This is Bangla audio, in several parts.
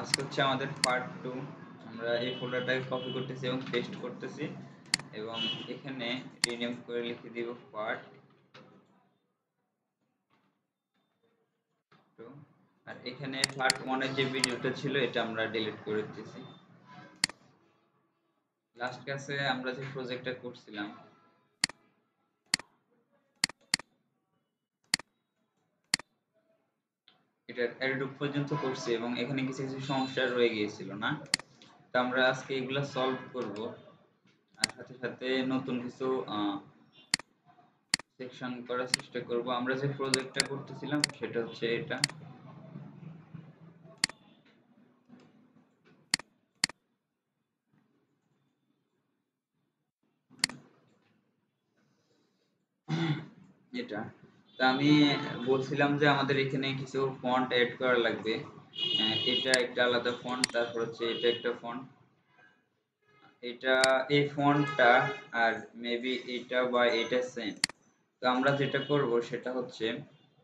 আজকে হচ্ছে আমাদের পার্ট 2। আমরা এই ফোল্ডারটাকে কপি করতেছি এবং পেস্ট করতেছি এবং এখানে রিনেম করে লিখে দিব পার্ট 2। আর এখানে পার্ট 1 এর যে ভিডিওটা ছিল এটা আমরা ডিলিট করে দিতেছি। লাস্ট ক্লাসে আমরা যে প্রজেক্টটা করছিলাম এটা এতটুক পর্যন্ত করছি এবং এখানে কিছু কিছু সমস্যা রয়ে গিয়েছিল না, তো আমরা আজকে এগুলা সলভ করব। আর সাথে সাথে নতুন কিছু সেকশন করার চেষ্টা করব। আমরা যে প্রজেক্টটা করতেছিলাম সেটা হচ্ছে এটা। এটা তো আমি বলছিলাম যে আমাদের এখানে কিছু ফন্ট এড করা লাগবে। এটা একটা আলাদা ফন্ট, তারপর হচ্ছে এটা একটা ফন্ট, এটা এই ফন্টটা আর মেবি এটা বা এটা সেম। তো আমরা যেটা করব সেটা হচ্ছে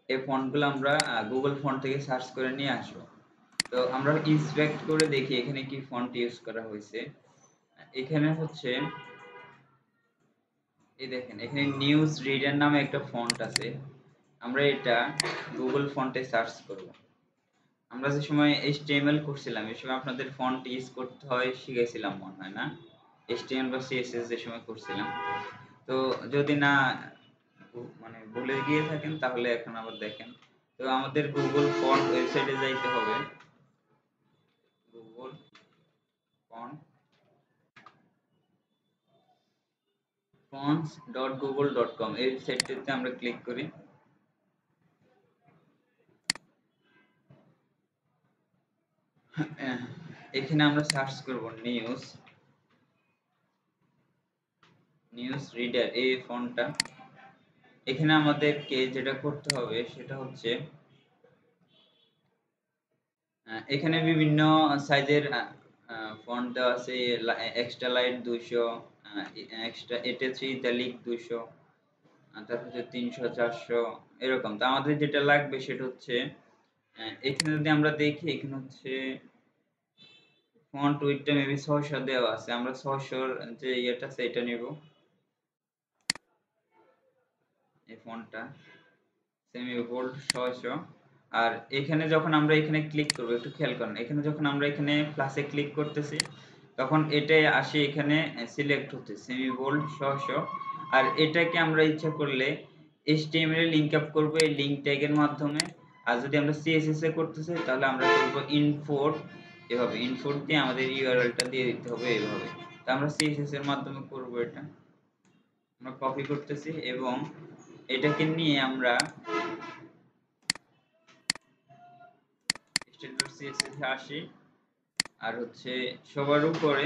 এই ফন্টগুলো আমরা গুগল ফন্ট থেকে সার্চ করে নিয়ে আসবো। তো আমরা ইন্সপেক্ট করে দেখি এখানে কি ফন্ট ইউজ করা হয়েছে। এখানে হচ্ছে এই দেখেন এখানে নিউজ রিডার নামে একটা ফন্ট আছে। আমরা এটা গুগল ফন্টে সার্চ করব। আমরা যে সময় HTML করছিলাম এই সময় আপনাদের ফন্ট ইউজ করতে হয় শিখেছিলাম মনে হয় না, HTML বা CSS যে সময় করছিলাম। তো যদি না মানে ভুলে গিয়ে থাকেন তাহলে এখন আবার দেখেন। তো আমাদের গুগল ফন্ট ওয়েবসাইটে যাইতে হবে। গুগল ফন্ট fonts.google.com এই ওয়েবসাইটটিতে আমরা ক্লিক করি। এখানে আমরা সার্চ করব নিউজ রিডার এই ফন্টটা। এখানে আমাদেরকে যেটা করতে হবে সেটা হচ্ছে এখানে বিভিন্ন সাইজের ফন্ট দেওয়া আছে। এক্সট্রা লাইট 200, এক্সট্রা এটা3 ইতালিক 200, তারপর হচ্ছে 300 400 এরকম। তো আমাদের যেটা লাগবে সেটা হচ্ছে এখানে যদি আমরা দেখি এখানে হচ্ছে ফন্ট উইডথটা মেবি 600 দেওয়া আছে। আমরা 600 যে ইয়েটা আছে এটা নিব, এই ফন্টটা সেমি বোল্ড 600। আর এখানে যখন আমরা এখানে ক্লিক করব একটু খেয়াল করুন, এখানে যখন আমরা এখানে প্লাসে ক্লিক করতেছি তখন এটাই আসে এখানে সিলেক্ট হচ্ছে সেমি বোল্ড 600। আর এটাকে আমরা ইচ্ছা করলে HTML এ লিংক আপ করব এই লিংক ট্যাগের মাধ্যমে। আর যদি আমরা CSS এ করতে চাই তাহলে আমরা করব ইনপোর্ট, এভাবে ইনপোর্ট দিয়ে আমাদের ইউআরএলটা দিয়ে দিতে হবে এইভাবে। তো আমরা CSS এর মাধ্যমে করব এটা। আমরা কপি করতেছি এবং এটাকে নিয়ে আমরা state.css এ আসি আর হচ্ছে সবার উপরে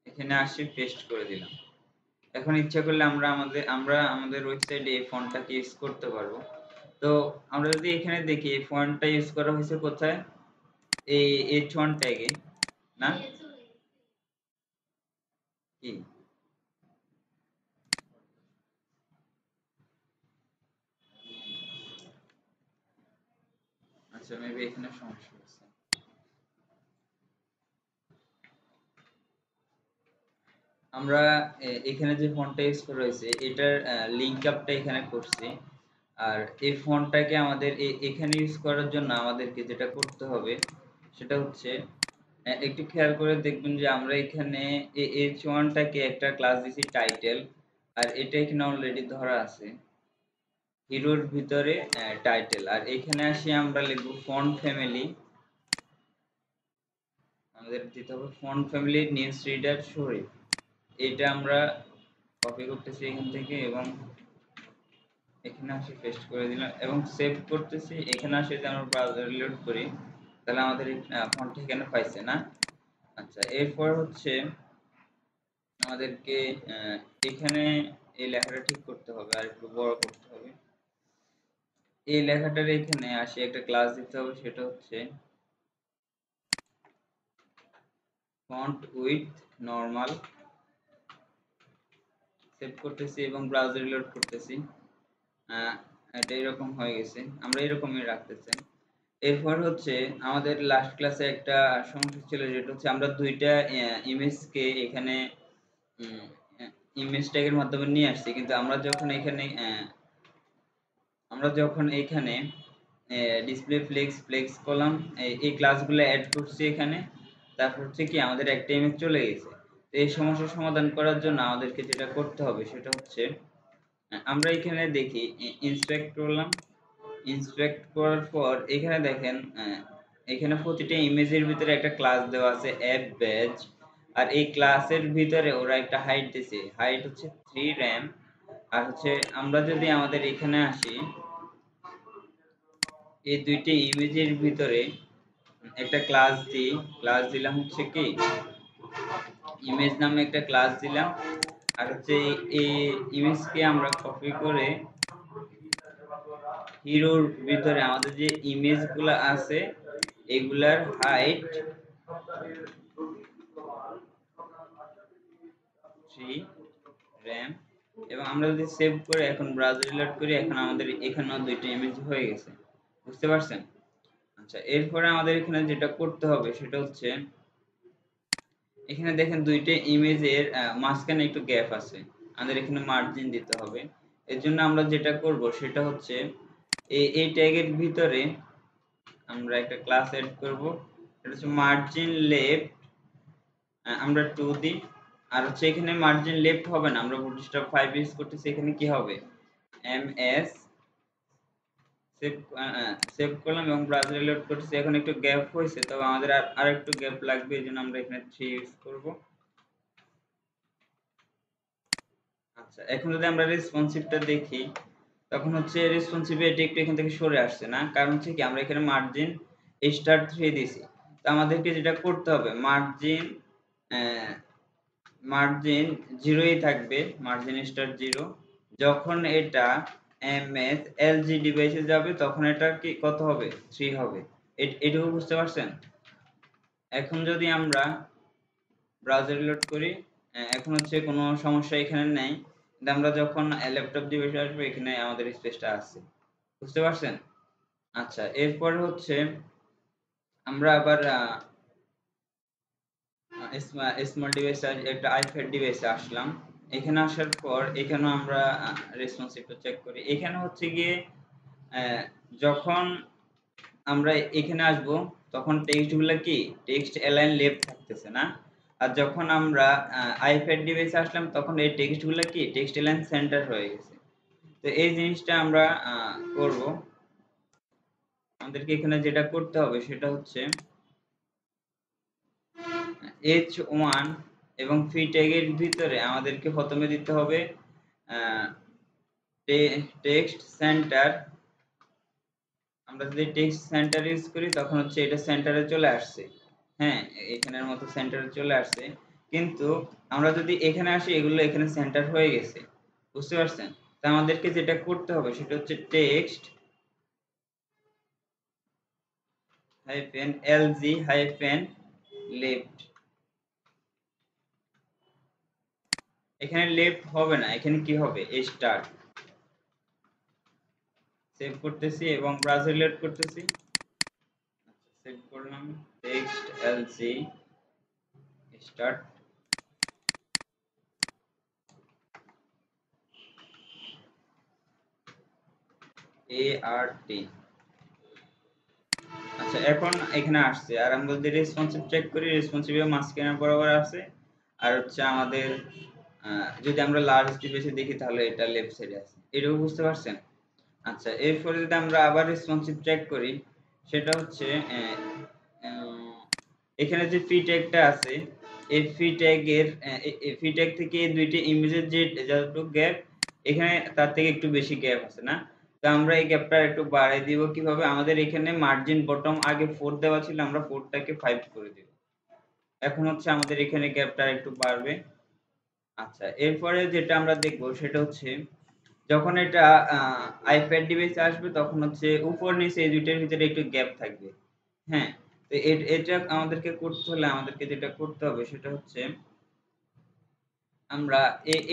এখানে আসি পেস্ট করে দিলাম। এখন ইচ্ছা করলে আমরা আমাদের ওয়েবসাইটে এই ফন্টটাকে ইউজ করতে পারবো। তো আমরা যদি এখানে দেখি এই ফন্টটা ইউজ করা হয়েছে কোথায়, এই H1 ট্যাগে না কি? আচ্ছা মেবি এখানে সমস্যা হচ্ছে। আমরা এখানে যে ফন্টটা ইউজ করা হয়েছে এটার লিংক আপটা এখানে করছি। আর এই ফন্টটাকে আমাদের এখানে ইউজ করার জন্য আমাদেরকে যেটা করতে হবে সেটা হচ্ছে একটু খেয়াল করে দেখবেন যে আমরা এখানে H1 টাকে একটা ক্লাস দিছি টাইটেল, আর এটা এখানে অলরেডি ধরা আছে হিরোর ভিতরে টাইটেল। আর এখানে আসি আমরা লিখব ফন্ট ফ্যামিলি, আমাদের দিতে হবে ফন্ট ফ্যামিলি নিউজ রিডার শরীফ। এটা আমরা কপি করতেছি এখান থেকে এবং এখানে আসি পেস্ট করে দিলাম এবং সেভ করতেছি। এখানে আসি যদি আমরা ব্রাউজার রিলোড করি তাহলে আমাদের ফন্ট এখানে পাইছে না। আচ্ছা এরপর হচ্ছে আমাদেরকে এখানে এই লেখাটা ঠিক করতে হবে আর একটু বড় করতে হবে। এই লেখাটার এখানে আসি একটা ক্লাস দিতে হবে সেটা হচ্ছে ফন্ট উইথ নরমাল। সেভ করতেছি এবং ব্রাউজার রিলোড করতেছি। এটা এরকম হয়ে গেছে, আমরা এরকমই রাখতে চাই। এরপর হচ্ছে আমাদের লাস্ট ক্লাসে একটা সমস্যা ছিল, যেটা হচ্ছে আমরা দুইটা ইমেজকে এখানে ইমেজ ট্যাগের মাধ্যমে নিয়ে আসছি, কিন্তু আমরা যখন এখানে ডিসপ্লে ফ্লেক্স ফ্লেক্স কলাম এই ক্লাসগুলো অ্যাড করছি এখানে, তারপর হচ্ছে কি আমাদের একটা ইমেজ চলে গেছে। তো এই সমস্যার সমাধান করার জন্য আমাদেরকে যেটা করতে হবে সেটা হচ্ছে আমরা এখানে দেখি ইন্সপেক্ট করলাম। ইন্সপেক্ট করার পর এখানে দেখেন এখানে প্রতিটা ইমেজের ভিতরে একটা ক্লাস দেওয়া আছে অ্যাপ ব্যাজ, আর এই ক্লাসের ভিতরে ওরা একটা হাইট দিয়েছে, হাইট হচ্ছে 3 র্যাম। আর হচ্ছে আমরা যদি আমাদের এখানে আসি, এই দুইটি ইমেজের ভিতরে একটা ক্লাস দিই, ক্লাস দিলাম হচ্ছে কি ইমেজ নামে একটা ক্লাস দিলাম। আর হচ্ছে এই ইমেজকে আমরা কপি করে হিরোর ভিতরে আমাদের যে ইমেজগুলো আছে এগুলার হাইট 3 র্যাম, এবং আমরা যদি সেভ করে এখন ব্রাউজার রিলোড করি, এখন আমাদের এখানেও দুইটা ইমেজ হয়ে গেছে। বুঝতে পারছেন? আচ্ছা, এরপরে আমাদের এখানে যেটা করতে হবে সেটা হচ্ছে এখানে দেখেন দুইটা ইমেজের মাঝখানে একটু গ্যাপ আছে, আমাদের এখানে মার্জিন দিতে হবে। এর জন্য আমরা যেটা করব সেটা হচ্ছে এই ট্যাগের ভিতরে আমরা একটা ক্লাস এড করব, এটা হচ্ছে মার্জিন লেফট, আমরা 2 দিই। আর হচ্ছে এখানে মার্জিন লেফট হবে না, আমরা বুটস্ট্র্যাপ 5 ইউজ করতেছি, এখানে কি হবে এমএস সেভ সেভ করলাম এবং ব্রাউজারে লোড করতেছি। এখন একটু গ্যাপ হয়েছে, তবে আমাদের আর একটু গ্যাপ লাগবে, এজন্য আমরা এখানে 3 ইউজ করব। আচ্ছা, এখন যদি আমরা রেসপন্সিভটা দেখি, তখন হচ্ছে রেসপন্সিভে এটি একটু এখান থেকে সরে আসছে না, কারণ হচ্ছে কি আমরা এখানে মার্জিন স্টার 3 দিয়েছি। তো আমাদেরকে যেটা করতে হবে মার্জিন 0ই থাকবে, মার্জিন স্টার 0। যখন এটা এমএস এলজি ডিভাইসে যাবে তখন এটা কি কত হবে 3 হবে। এটুকু বুঝতে পারছেন? এখন যদি আমরা ব্রাউজার রিলোড করি, এখন হচ্ছে কোনো সমস্যা এখানে নেই, কিন্তু আমরা যখন ল্যাপটপ ডিভাইসে আসবো এখানে আমাদের স্পেসটা আছে। বুঝতে পারছেন? আচ্ছা, এরপরে হচ্ছে আমরা আবার স্মল ডিভাইসে একটা আইপ্যাড ডিভাইসে আসলাম। এখানে আসার পর এখানেও আমরা রেসপন্সিভটা চেক করি। এখানে হচ্ছে গিয়ে যখন আমরা এখানে আসব তখন টেক্সটগুলো কি টেক্সট অ্যালাইন লেফট থাকতেছে না, আর যখন আমরা আইপ্যাড ডিভাইসে আসলাম তখন এই টেক্সটগুলো কি টেক্সট অ্যালাইন সেন্টার হয়ে গেছে। তো এই জিনিসটা আমরা করব। আমাদেরকে এখানে যেটা করতে হবে সেটা হচ্ছে H1 এবং ফি ট্যাগের ভিতরে আমাদেরকে প্রথমে দিতে হবে টেক্সট সেন্টার। আমরা যদি টেক্সট সেন্টার ইউজ করি তখন হচ্ছে এটা সেন্টারে চলে আসছে, হ্যাঁ এখানের মতো সেন্টারে চলে আসছে। কিন্তু আমরা যদি এখানে আসি এগুলো এখানে সেন্টার হয়ে গেছে। বুঝতে পারছেন? তো আমাদেরকে যেটা করতে হবে সেটা হচ্ছে text hyphen LG hyphen left. এখানে লেফট হবে না, এখানে কি হবে স্টার্ট। সেভ করতেছি এবং ব্রাউজার লোড করতেছি। সেভ করলাম, টেক্সট এলজি স্টার্ট। ART। আচ্ছা, এখন এখানে আসছে, আর আমরা যদি রেসপন্সিভ চেক করি রেসপন্সিভে মাঝখানে বরাবর আছে, আর হচ্ছে আমাদের যদি আমরা লার্জ ডিভাইসে দেখি তাহলে এটা লেফট সাইডে আছে। এটাও বুঝতে পারছেন? আচ্ছা, এরপরে যদি আমরা আবার রেসপন্সিভ চেক করি সেটা হচ্ছে এখানে যে ফি ট্যাগটা আছে এই ফি ট্যাগের ফি ট্যাগ থেকে দুইটি ইমেজের যে যতটুকু গ্যাপ, এখানে তার থেকে একটু বেশি গ্যাপ আছে না? তো আমরা এই গ্যাপটা একটু বাড়াই দিব কিভাবে, আমাদের এখানে মার্জিন বটম আগে 4 দেওয়া ছিল, আমরা 4টাকে 5 করে দিব। এখন হচ্ছে আমাদের এখানে গ্যাপটা একটু বাড়বে। আচ্ছা, এরপরে যেটা আমরা দেখব সেটা হচ্ছে যখন এটা আইপ্যাড ডিভাইসে আসবে তখন হচ্ছে উপর নিচে এই দুইটার ভিতরে একটু গ্যাপ থাকবে। হ্যাঁ, তো এটা আমাদেরকে করতে হলে আমাদেরকে যেটা করতে হবে সেটা হচ্ছে আমরা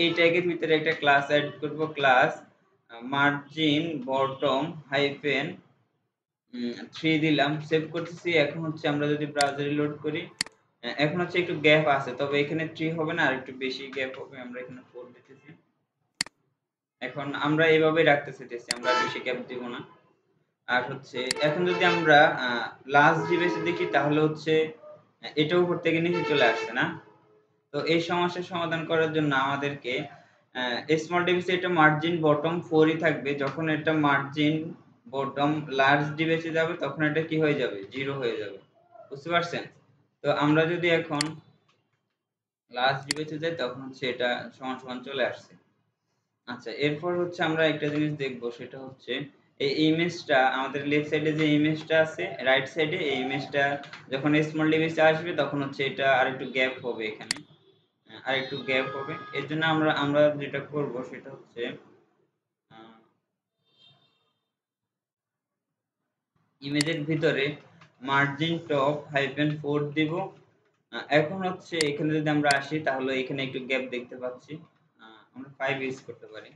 এই ট্যাগের ভিতরে একটা ক্লাস অ্যাড করব, ক্লাস মার্জিন বটম হাইফেন 3 দিলাম, সেভ করতেছি। এখন হচ্ছে আমরা যদি ব্রাউজারে লোড করি, এখন হচ্ছে একটু গ্যাপ আছে, তবে এখানে 3 হবে না, আর একটু বেশি গ্যাপ হবে। আমরা এখানে 4 দিতেছি। এখন আমরা এভাবেই রাখতে চাইতেছি, আমরা আর বেশি গ্যাপ দিব না। আর হচ্ছে এখন যদি আমরা লাস্ট ডিভাইসে দেখি, তাহলে হচ্ছে এটা উপর থেকে নিচে চলে আসছে না? তো এই সমস্যার সমাধান করার জন্য আমাদেরকে স্মল ডিভাইসে এটা মার্জিন বটম 4 ই থাকবে। যখন এটা মার্জিন বটম লার্জ ডিভাইসে যাবে, তখন এটা কি হয়ে যাবে? 0 হয়ে যাবে। বুঝতে পারছেন? তো আমরা যদি এখন লার্জ ডিভাইসে যাই, তখন হচ্ছে এটা সমান সমান চলে আসছে। আচ্ছা, এরপর হচ্ছে আমরা একটা জিনিস দেখব, সেটা হচ্ছে এই ইমেজটা আমাদের লেফট সাইডে যে ইমেজটা আছে, রাইট সাইডে এই ইমেজটা যখন স্মল ডিভাইসে আসবে, তখন হচ্ছে এটা আরেকটু গ্যাপ হবে এখানে। আরেকটু গ্যাপ হবে। এর জন্য আমরা আমরা যেটা করব সেটা হচ্ছে ইমেজের ভিতরে মার্জিন টপ -4 দিব। এখন হচ্ছে এখানে যদি আমরা আসি, তাহলে এখানে একটু গ্যাপ দেখতে পাচ্ছি। আমরা 5 ইউজ করতে পারি।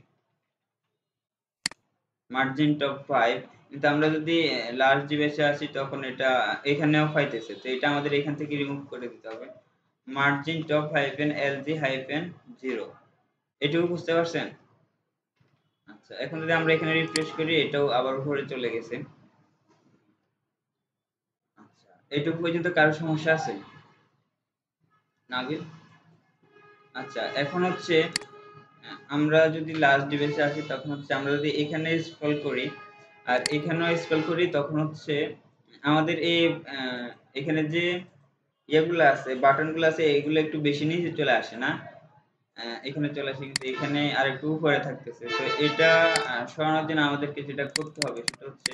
মার্জিন টপ 5, কিন্তু আমরা যদি লার্জ ডিভাইসে আসি, তখন এটা এখানেও পাইতেছে। তো এটা আমাদের এখান থেকে রিমুভ করে দিতে হবে। মার্জিন টপ -LG-0, এটুকু বুঝতে পারছেন? আচ্ছা, এখন যদি আমরা এখানে রিফ্রেশ করি, এটাও আবার উপরে চলে গেছে। আচ্ছা, এইটুকু পর্যন্ত কারো সমস্যা আছে? নাবিল? আচ্ছা, এখন হচ্ছে আমরা যদি লাস্ট ডিভাইসে আসি, তখন হচ্ছে আমরা যদি এখানে স্ক্রল করি আর এখানেও স্ক্রল করি, তখন হচ্ছে আমাদের এই এখানে যে ইয়েগুলো আছে, বাটনগুলো আছে, এগুলো একটু বেশি নিচে চলে আসে না? এখানে চলে আসে, কিন্তু এখানে আরেকটু উপরে থাকতেছে। তো এটা সরানোর জন্য আমাদেরকে যেটা করতে হবে, সেটা হচ্ছে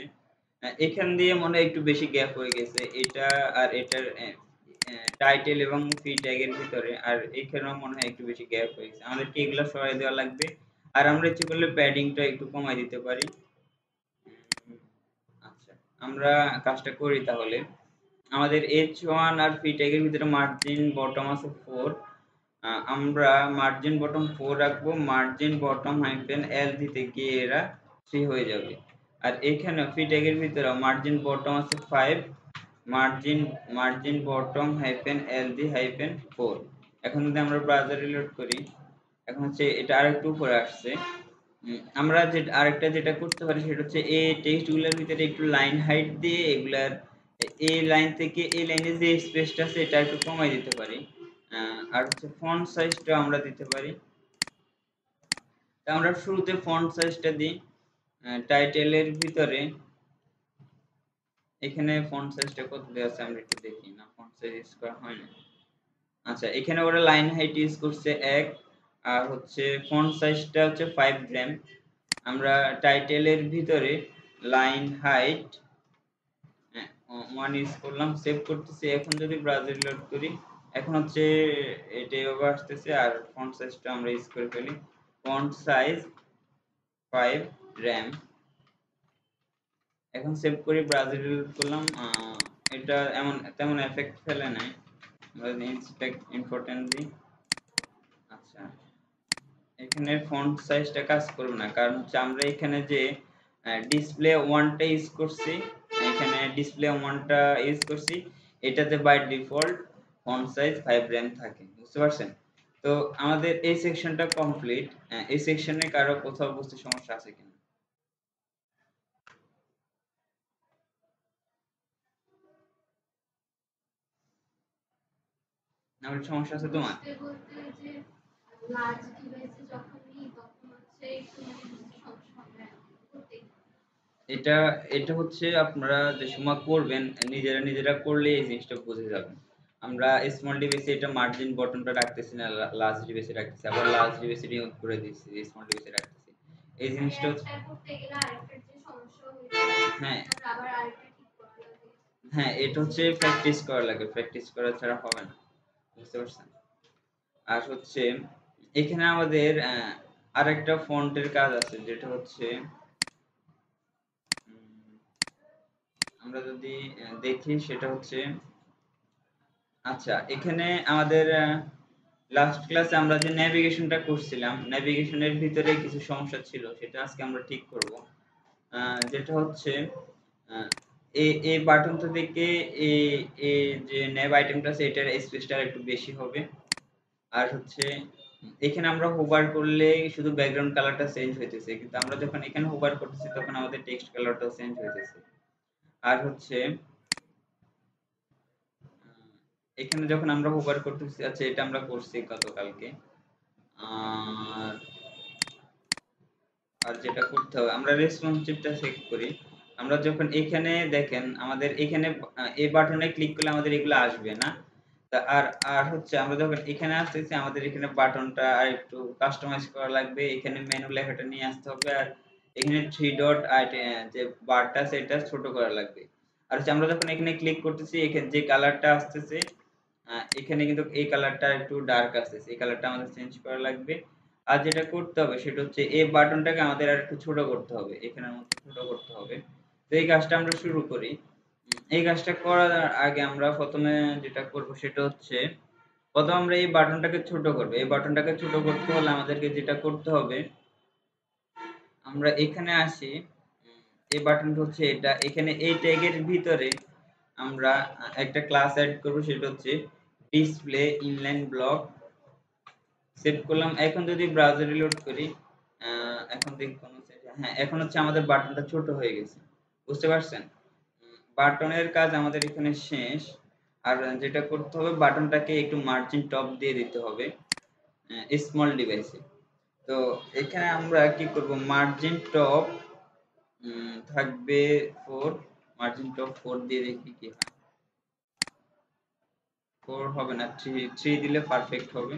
এখান দিয়ে মনে হয় একটু বেশি গ্যাপ হয়ে গেছে, এটা আর এটার টাইটেল এবং ফি ট্যাগের ভিতরে, আর এখানেও মনে হয় একটু বেশি গ্যাপ হয়ে গেছে। আমাদেরকে এগুলো সরাই দেওয়া লাগবে। আর আমরা ইচ্ছে করলে প্যাডিংটা একটু কমাই দিতে পারি। আচ্ছা, আমরা কাজটা করি তাহলে। আমাদের H1 আর ফি ট্যাগের ভিতরে মার্জিন বটম আছে 4। আমরা মার্জিন বটম 4 রাখবো। মার্জিন বটম হাইফেন এল দিতে গিয়ে এরা 3 হয়ে যাবে। আর এখানে ফি ট্যাগের ভিতরে মার্জিন বটম আছে 5, মার্জিন মার্জিন বটম হাইফেন এল দি হাইফেন 4। এখন যদি আমরা ব্রাউজার রিলোড করি, এখন হচ্ছে এটা আরেকটু উপরে আসছে। আমরা যে আরেকটা যেটা করতে পারি, সেটা হচ্ছে এই টেক্সটগুলোর ভিতরে একটু লাইন হাইট দিয়ে এগুলার এই লাইন থেকে এই লাইনে যে স্পেসটা আছে, এটা একটু কমাই দিতে পারি। আর হচ্ছে ফন্ট সাইজটা আমরা দিতে পারি। তা আমরা শুরুতে ফন্ট সাইজটা দিই। টাইটেলের ভিতরে এখানে ফন্ট সাইজটা কত দেওয়া আছে আমরা একটু দেখি। না, ফন্ট সাইজ ইউজ করা হয় না। আচ্ছা, এখানে ওরা লাইন হাইট ইউজ করছে 1, আর হচ্ছে ফন্ট সাইজটা হচ্ছে 5 গ্রাম। আমরা টাইটেলের ভিতরে লাইন হাইট 1 ইউজ করলাম, সেভ করতেছি। এখন যদি ব্রাউজার লোড করি, এখন হচ্ছে এটা এভাবে আসতেছে, আর ফন্ট সাইজটা আমরা ইউজ করে ফেলি। ফন্ট সাইজ 5 গ্রাম। এখন সেভ করি, ব্রাউজার লোড করলাম। এটা এমন তেমন এফেক্ট ফেলে নাই। আমরা ইন্সপেক্ট ইম্পর্টেন্ট দিই। আচ্ছা, এখানে ফন্ট সাইজটা কাজ করবে না, কারণ হচ্ছে আমরা এখানে যে ডিসপ্লে 1টা ইউজ করছি, এখানে ডিসপ্লে 1টা ইউজ করছি, এটাতে বাই ডিফল্ট ফন্ট সাইজ 5 গ্রাম থাকে। বুঝতে পারছেন? তো আমাদের এই সেকশনটা কমপ্লিট। এই সেকশনে কারো কোথাও বুঝতে সমস্যা আছে কিনা? না, সমস্যা আছে তোমার? এটা এটা হচ্ছে আপনারা যে সময় করবেন, নিজেরা নিজেরা করলে এই জিনিসটা বুঝে যাবেন। আমরা স্মল ডিভাইসে এটা মার্জিন বটনটা রাখতেছি না, লার্জ ডিভাইসে রাখতেছি, আবার লার্জ ডিভাইসে রিমুভ করে দিচ্ছি, স্মল ডিভাইসে রাখতেছি। এই জিনিসটা হ্যাঁ, হ্যাঁ, এটা হচ্ছে প্র্যাকটিস করা লাগে, প্র্যাকটিস করা ছাড়া হবে না। বুঝতে পারছেন? আর হচ্ছে এখানে আমাদের আরেকটা ফন্টের কাজ আছে, যেটা হচ্ছে আমরা যদি দেখি, সেটা হচ্ছে আচ্ছা, এখানে আমাদের লাস্ট ক্লাসে আমরা যে নেভিগেশনটা করছিলাম, নেভিগেশনের ভিতরে কিছু সমস্যা ছিল, সেটা আজকে আমরা ঠিক করব। যেটা হচ্ছে এই বাটনটা থেকে এই যে ন্যাব আইটেমটা আছে এটার স্পেসটা একটু বেশি হবে। আর হচ্ছে এখানে আমরা হোভার করলে শুধু ব্যাকগ্রাউন্ড কালারটা চেঞ্জ হইতেছে, কিন্তু আমরা যখন এখানে হোভার করতেছি তখন আমাদের টেক্সট কালারটাও চেঞ্জ হইতেছে। আর হচ্ছে এখানে যখন আমরা হোভার করতেছি, আচ্ছা এটা আমরা করছি গতকালকে। আর আর যেটা করতে হবে আমরা রেসপন্সিভটা চেক করি। আমরা যখন এখানে দেখেন আমাদের এখানে এই বাটনে ক্লিক করলে আমাদের এগুলো আসবে না। তা আর আর হচ্ছে আমরা যখন এখানে আসতেছি আমাদের এখানে বাটনটা আর একটু কাস্টমাইজ করা লাগবে। এখানে মেনু লেখাটা নিয়ে আসতে হবে, আর এখানে 3 ডট যে বারটা আছে এটা ছোট করা লাগবে। আর হচ্ছে আমরা যখন এখানে ক্লিক করতেছি এখানে যে কালারটা আসতেছে এখানে কিন্তু এই কালারটা একটু ডার্ক আসতেছে, এই কালারটা আমাদের চেঞ্জ করা লাগবে। আর যেটা করতে হবে সেটা হচ্ছে এই বাটনটাকে আমাদের আর একটু ছোট করতে হবে, এখানের মতো ছোট করতে হবে। তো এই কাজটা আমরা শুরু করি। এই কাজটা করার আগে আমরা প্রথমে যেটা করব সেটা হচ্ছে প্রথমে আমরা এই বাটনটাকে ছোট করব। এই বাটনটাকে ছোট করতে হলে আমাদেরকে যেটা করতে হবে আমরা এখানে আসি। এই বাটনটা হচ্ছে এটা, এখানে এই ট্যাগের ভিতরে আমরা একটা ক্লাস অ্যাড করব সেটা হচ্ছে ডিসপ্লে ইনলাইন ব্লক। সেভ করলাম। এখন যদি ব্রাউজারে লোড করি এখন দেখি কোন হ্যাঁ এখন হচ্ছে আমাদের বাটনটা ছোট হয়ে গেছে, বুঝতে পারছেন? বাটনের কাজ আমাদের এখানে শেষ। আর যেটা করতে হবে বাটনটাকে একটু মার্জিন টপ দিয়ে দিতে হবে স্মল ডিভাইসে। তো এখানে আমরা কি করব মার্জিন টপ থাকবে 4, মার্জিন টপ 4 দিয়ে দেখি কি হয়। 4 হবে না, 3 দিলে পারফেক্ট হবে।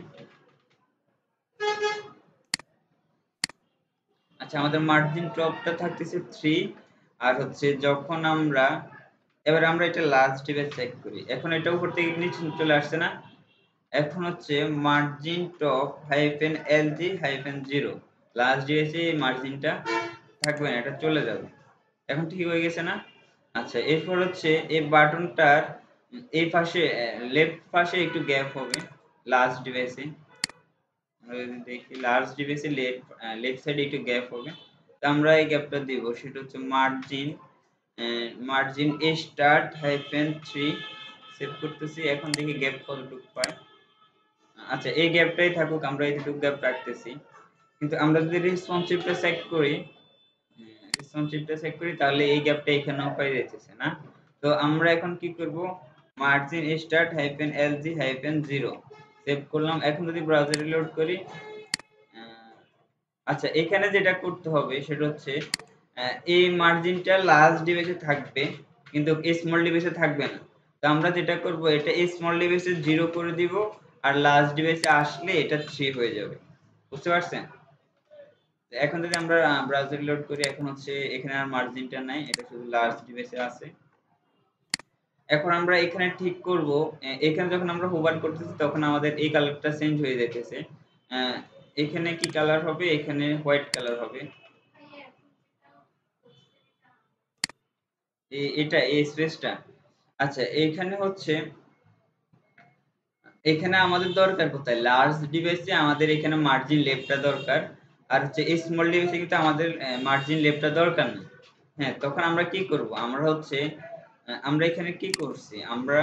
আচ্ছা আমাদের মার্জিন টপটা থাকতেছে 3। আর হচ্ছে যখন আমরা এবার আমরা এটা লার্জ ডিভাইস চেক করি, এখন এটা উপর থেকে নিচে চলে আসছে না। এখন হচ্ছে margin top hyphen LG hyphen 0 large ডিভাইসে এই মার্জিনটা থাকবে না, এটা চলে যাবে। এখন ঠিক হয়ে গেছে না? আচ্ছা এরপর হচ্ছে এই বাটনটার এই পাশে লেফট পাশে একটু গ্যাপ হবে লার্জ ডিভাইসে। আমরা যদি দেখি লার্জ ডিভাইসে লেফট সাইডে একটু গ্যাপ হবে। তো আমরা এই গ্যাপটা দিব সেটা হচ্ছে মার্জিন স্টার্ট হাইফেন 3 সেভ করতেছি। এখন দেখি গ্যাপ কতটুকু পায়। আচ্ছা এই গ্যাপটাই থাকুক, আমরা এইটুকু গ্যাপ রাখতেছি। কিন্তু আমরা যদি রেসপন্সিভটা চেক করি তাহলে এই গ্যাপটা এখানেও পাই যাচ্ছে না। তো আমরা এখন কি করব margin start hyphen LG hyphen 0 save করলাম। এখন যদি ব্রাউজারে লোড করি আচ্ছা এখানে যেটা করতে হবে সেটা হচ্ছে এই মার্জিনটা লার্জ ডিভাইসে থাকবে কিন্তু স্মল ডিভাইসে থাকবে না। তো আমরা যেটা করব এটা স্মল ডিভাইসে 0 করে দিব, আর লার্জ ডিভাইসে আসলে এটা 3 হয়ে যাবে, বুঝতে পারছেন? এখন যদি আমরা ব্রাউজার লোড করি এখন হচ্ছে এখানে আর মার্জিনটা নাই, এটা শুধু লার্জ ডিভাইসে আছে। এখন আমরা এখানে ঠিক করব এখানে যখন আমরা হোভার করতেছি তখন আমাদের এই কালারটা চেঞ্জ হয়ে যাইতেছে। এখানে কি কালার হবে, এখানে হোয়াইট কালার হবে। এটা এই স্পেসটা। আচ্ছা এখানে হচ্ছে এখানে আমাদের দরকার কোথায় লার্জ ডিভাইসে আমাদের এখানে মার্জিন লেফটটা দরকার। আর হচ্ছে এই স্মল ডিভাইসে কিন্তু আমাদের মার্জিন লেফটটা দরকার না। হ্যাঁ তখন আমরা কি করব আমরা হচ্ছে আমরা এখানে কি করছি আমরা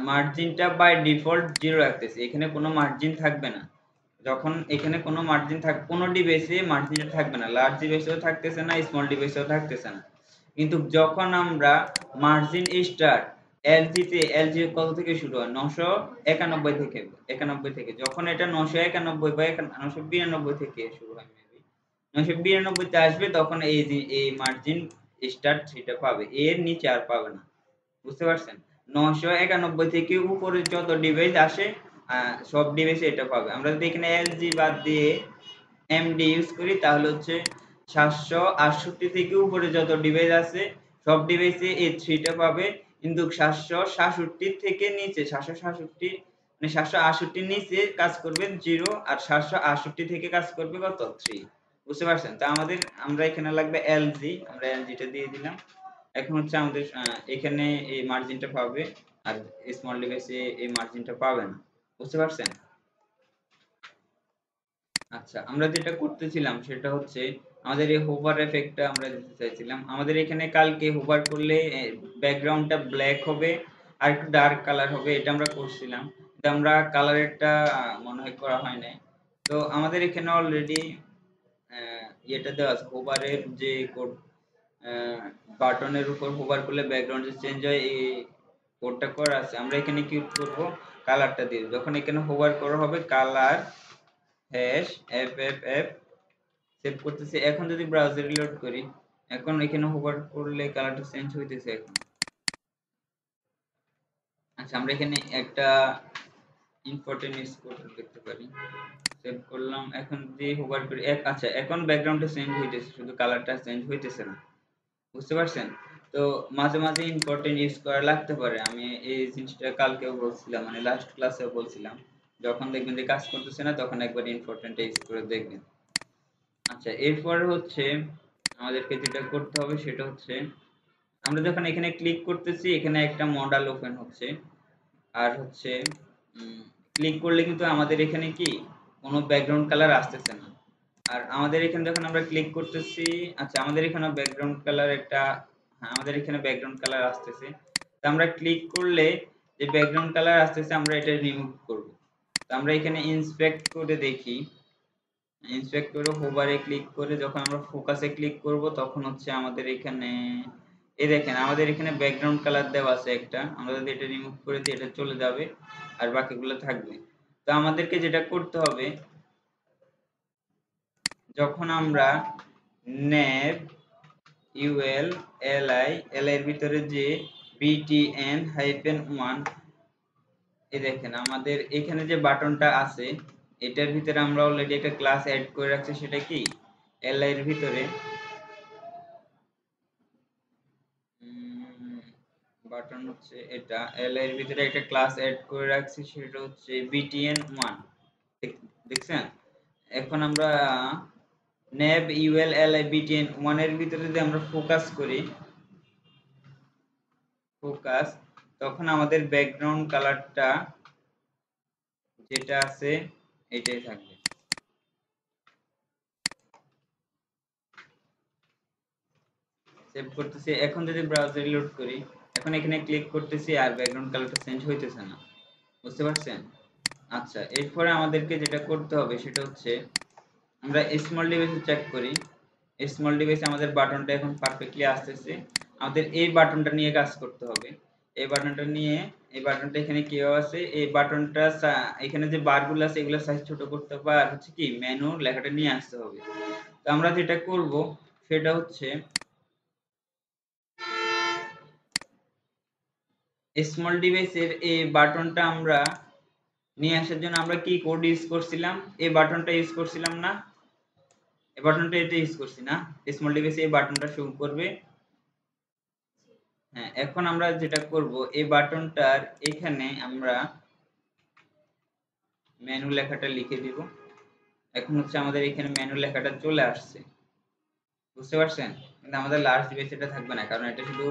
মার্জিনটা বাই ডিফল্ট 0 রাখতেছি, এখানে কোনো মার্জিন থাকবে না। যখন এখানে কোনো মার্জিন কোনো ডিভাইসে মার্জিনটা থাকবে না, লার্জ ডিভাইসেও থাকতেছে না স্মল ডিভাইসেও থাকতেছে না। কিন্তু যখন আমরা মার্জিন স্টার্ট এলজি কত থেকে শুরু হয় 991 থেকে 91 থেকে, যখন এটা 991 বা 992 থেকে শুরু হয় মেবি 992 তে আসবে তখন এই মার্জিন স্টার্ট থ্রিটা পাবে, এর নিচে আর পাবে না, বুঝতে পারছেন? 991 থেকে উপরে যত ডিভাইস আসে সব ডিভাইসে এটা পাবে। আমরা যদি এখানে এলজি বাদ দিয়ে এমডি ইউজ করি তাহলে হচ্ছে 768 থেকে উপরে যত ডিভাইস আছে সব ডিভাইসে এই থ্রিটা পাবে। কিন্তু 767 থেকে নিচে 767 মানে 768 নিচে কাজ করবে 0, আর 768 থেকে কাজ করবে কত 3, বুঝতে পারছেন? তা আমরা এখানে লাগবে এলজি, আমরা এলজিটা দিয়ে দিলাম। এখন হচ্ছে আমাদের এখানে এই মার্জিনটা পাবে, আর স্মল ডিভাইসে এই মার্জিনটা পাবে না, বুঝতে পারছেন? আচ্ছা আমরা যেটা করতেছিলাম সেটা হচ্ছে আমাদের এই হোভার এফেক্টটা আমরা দিতে চাইছিলাম। আমাদের এখানে কালকে হোভার করলে ব্যাকগ্রাউন্ডটা ব্ল্যাক হবে আর একটু ডার্ক কালার হবে, এটা আমরা করছিলাম। কিন্তু আমরা কালারেরটা মনে হয় করা হয় নাই। তো আমাদের এখানে অলরেডি ইয়েটা দেওয়া আছে, হোভারের যে বাটনের উপর হোভার করলে ব্যাকগ্রাউন্ড চেঞ্জ হয়, এই কোডটা করা আছে। আমরা এখানে কি করব, কালারটা দিব। যখন এখানে হোভার করা হবে colour hash F F F save করতেছি। এখন যদি ব্রাউজার রিলোড করি, এখন এখানে হোভার করলে কালারটা চেঞ্জ হইতেছে এখন। আচ্ছা, আমরা এখানে একটা ইম্পর্টেন্ট স্কোর দেখতে পারি। সেভ করলাম, এখন যদি হোভার করি আচ্ছা এখন ব্যাকগ্রাউন্ডটা চেঞ্জ হইতেছে, শুধু কালারটা চেঞ্জ হইতেছে না। বুঝতে পারছেন? তো মাঝে মাঝে ইম্পর্টেন্ট ইউজ করা লাগতে পারে। আমি এই জিনিসটা কালকেও বলছিলাম, মানে লাস্ট ক্লাসেও বলছিলাম, যখন দেখবেন যে কাজ করতেছে না তখন একবার ইম্পর্টেন্ট ইউজ করে দেখবেন। আচ্ছা, এরপর হচ্ছে আমাদেরকে যেটা করতে হবে সেটা হচ্ছে, আমরা যখন এখানে ক্লিক করতেছি এখানে একটা মডেল ওপেন হচ্ছে, আর হচ্ছে ক্লিক করলে কিন্তু আমাদের এখানে কি কোনো ব্যাকগ্রাউন্ড কালার আসতেছে না। আর আমাদের এখানে যখন আমরা ক্লিক করতেছি, আচ্ছা আমাদের এখানে ব্যাকগ্রাউন্ড কালার একটা, হ্যাঁ আমাদের এখানে ব্যাকগ্রাউন্ড কালার আসতেছে। তো আমরা ক্লিক করলে যে ব্যাকগ্রাউন্ড কালার আসতেছে আমরা এটা রিমুভ করব। তো আমরা এখানে ইন্সপেক্ট করে দেখি, ইন্সপেক্ট করে হোভারে ক্লিক করে যখন আমরা ফোকাসে ক্লিক করব তখন হচ্ছে আমাদের এখানে এই দেখেন আমাদের এখানে ব্যাকগ্রাউন্ড কালার দেওয়া আছে একটা, আমরা যদি এটা রিমুভ করে দিই এটা চলে যাবে আর বাকিগুলো থাকবে। তো আমাদেরকে যেটা করতে হবে, যখন আমরা nav ul li এর ভিতরে যে btn-1 এই দেখেন আমাদের এখানে যে বাটনটা আছে এটার ভিতরে আমরা অলরেডি একটা ক্লাস অ্যাড করে রাখছি, সেটা কি li এর ভিতরে বাটন হচ্ছে এটা, li এর ভিতরে একটা ক্লাস অ্যাড করে রাখছি সেটা হচ্ছে btn1। দেখছেন? এখন আমরা nav ul li btn1 এর ভিতরে যদি আমরা ফোকাস করি, ফোকাস, তখন আমাদের ব্যাকগ্রাউন্ড কালারটা যেটা আছে এটাই থাকবে। সেভ করতেছি, এখন যদি ব্রাউজার রিলোড করি, এখন এখানে ক্লিক করতেছি আর ব্যাকগ্রাউন্ড কালারটা চেঞ্জ হইতেছে না। বুঝতে পারছেন? আচ্ছা, এরপরে আমাদেরকে যেটা করতে হবে সেটা হচ্ছে, আমরা স্মল ডিভাইসে চেক করি। স্মল ডিভাইসে আমাদের বাটনটা এখন পারফেক্টলি আসতেছে। আমাদের এই বাটনটা নিয়ে কাজ করতে হবে। এই বাটনটা নিয়ে, এই বাটনটা এখানে কেউ আছে, এই বাটনটা এখানে যে বারগুলো আছে এগুলো সাইজ ছোট করতে হবে আর হচ্ছে কি মেনু লেখাটা নিয়ে আসতে হবে। তো আমরা যেটা করব সেটা হচ্ছে, স্মল ডিভাইসের এই বাটনটা আমরা নিয়ে আসার জন্য আমরা কি কোড ইউজ করছিলাম, এই বাটনটা ইউজ করছিলাম না, এই বাটনটা এটা ইউজ করছি না, স্মল ডিভাইসে এই বাটনটা শো করবে। হ্যাঁ, এখন আমরা যেটা করব এই বাটনটার এখানে আমরা মেনু লেখাটা লিখে দিব। এখন হচ্ছে আমাদের এখানে মেনু লেখাটা চলে আসছে। বুঝতে পারছেন? কিন্তু আমাদের লার্জ ডিভাইস এটা থাকবে না, কারণ এটা শুধু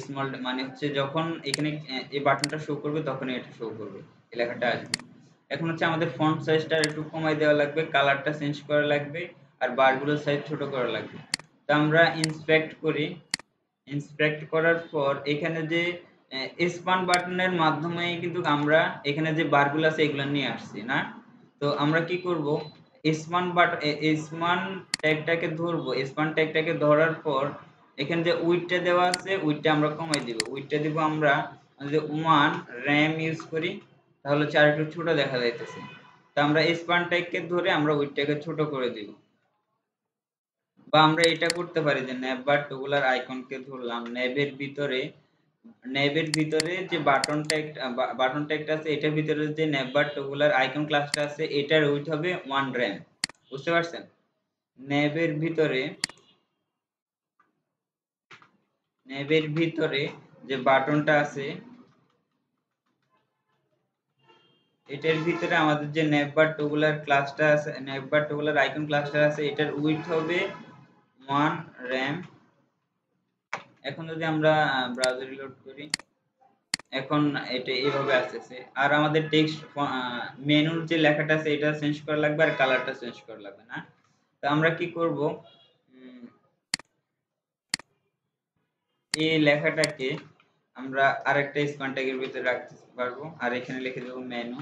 স্মল, মানে হচ্ছে যখন এখানে এই বাটনটা শো করবে তখনই এটা শো করবে, এই লেখাটা আসবে। এখন হচ্ছে আমাদের ফন্ট সাইজটা একটু কমাই দেওয়া লাগবে, কালারটা চেঞ্জ করা লাগবে আর বারগুলোর সাইজ ছোট করা লাগবে। তো আমরা ইন্সপেক্ট করি, ইন্সপেক্ট করার পর এখানে যে স্পান বাটনের মাধ্যমে কিন্তু আমরা এখানে যে বারগুলো আছে এগুলো নিয়ে আসছি না। তো আমরা কি করব, স্পান স্পান ট্যাগটাকে ধরবো, স্পান ট্যাগটাকে ধরার পর এখানে যে উইডটা দেওয়া আছে উইডটা আমরা কমাই দিব, উইডটা দিব আমরা যদি 1 র্যাম ইউজ করি তাহলে হচ্ছে আরেকটু ছোট দেখা যাইতেছে। তো আমরা স্পান ট্যাগকে ধরে আমরা উইডটাকে ছোট করে দিব। বা আমরা এটা করতে পারি যে ন্যাব বার টুগুলার আইকনকে ধরলাম, ন্যাবের ভিতরে যে বাটন ট্যাগটা আছে এটার ভিতরে যে ন্যাব বার টুগুলার আইকন ক্লাসটা আছে এটার উইডথ হবে 1 র্যাম। বুঝতে পারছেন? ন্যাবের ভিতরে যে বাটনটা আছে এটার ভিতরে আমাদের যে ন্যাববার টুগুলার ক্লাসটা আছে, ন্যাববার টুগুলার আইকন ক্লাসটা আছে এটার উইডথ হবে 1 র্যাম। এখন যদি আমরা ব্রাউজার রিলোড করি, এখন এটা এইভাবে আসতেছে। আর আমাদের টেক্সট মেনুর যে লেখাটা আছে এটা চেঞ্জ করা লাগবে আর কালারটা চেঞ্জ করা লাগবে না। তো আমরা কি করব, এই লেখাটাকে আমরা আরেকটা স্পান ট্যাগের ভিতরে রাখতে পারবো, আর এখানে লিখে দেবো মেনু,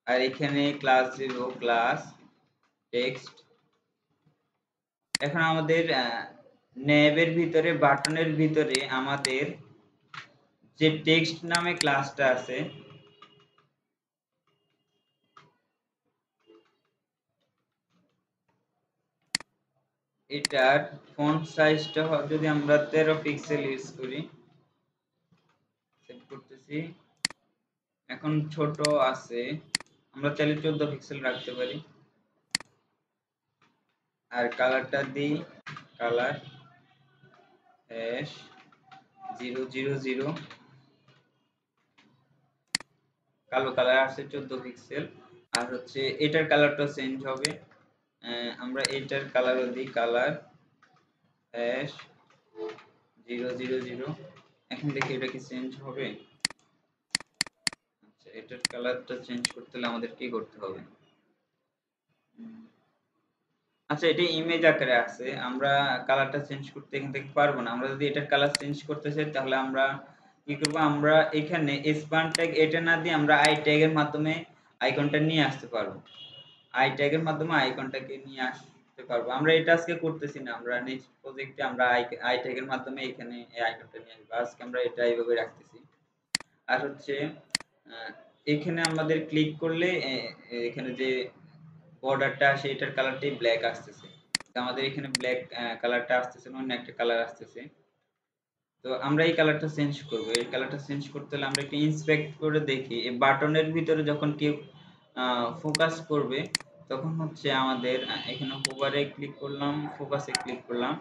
আর এখানে ক্লাস দেব ক্লাস টেক্সট। এখন আমাদের ন্যাবের ভিতরে বাটনের ভিতরে আমাদের যে টেক্সট নামে ক্লাসটা আছে এটার ফন্ট সাইজটা যদি আমরা 13 পিক্সেল ইউজ করি, সেভ করতেছি, এখন ছোট আছে, আমরা চাইলে 14 পিক্সেল রাখতে পারি। আর কালারটা দিই কালার হ্যাশ 000, কালো কালার আছে 14 পিক্সেল। আর হচ্ছে এটার কালারটা চেঞ্জ হবে, আমরা এটার কালারও দিই কালার হ্যাশ 000। এখন দেখি এটা কি চেঞ্জ হবে। আচ্ছা, এটার কালারটা চেঞ্জ করতে হলে আমাদের কি করতে হবে? আচ্ছা, এটা ইমেজ আকারে আছে, আমরা কালারটা চেঞ্জ করতে এখান থেকে পারবো না। আমরা যদি এটার কালার চেঞ্জ করতে চাই তাহলে আমরা কি করব, আমরা এখানে স্পান ট্যাগ এটা না দিয়ে আমরা আই ট্যাগের মাধ্যমে আইকনটা নিয়ে আসতে পারবো। আই ট্যাগের মাধ্যমে আইকনটাকে নিয়ে আসতে পারবো। আমরা এটা আজকে করতেছি না, আমরা নেক্সট প্রজেক্টে আমরা আই ট্যাগের মাধ্যমে এখানে এই আইকনটা নিয়ে আসবো। আজকে আমরা এটা এইভাবে রাখতেছি। আর হচ্ছে এখানে আমাদের ক্লিক করলে এখানে যে বর্ডারটা আসে এটার কালারটাই ব্ল্যাক আসতেছে। আমাদের এখানে ব্ল্যাক কালারটা আসতেছে না, অন্য একটা কালার আসতেছে। তো আমরা এই কালারটা চেঞ্জ করব। এই কালারটা চেঞ্জ করতে হলে আমরা একটু ইন্সপেক্ট করে দেখি এই বাটনের ভিতরে যখন কেউ ফোকাস করবে তখন হচ্ছে আমাদের এখানে হোভারে ক্লিক করলাম, ফোকাসে ক্লিক করলাম।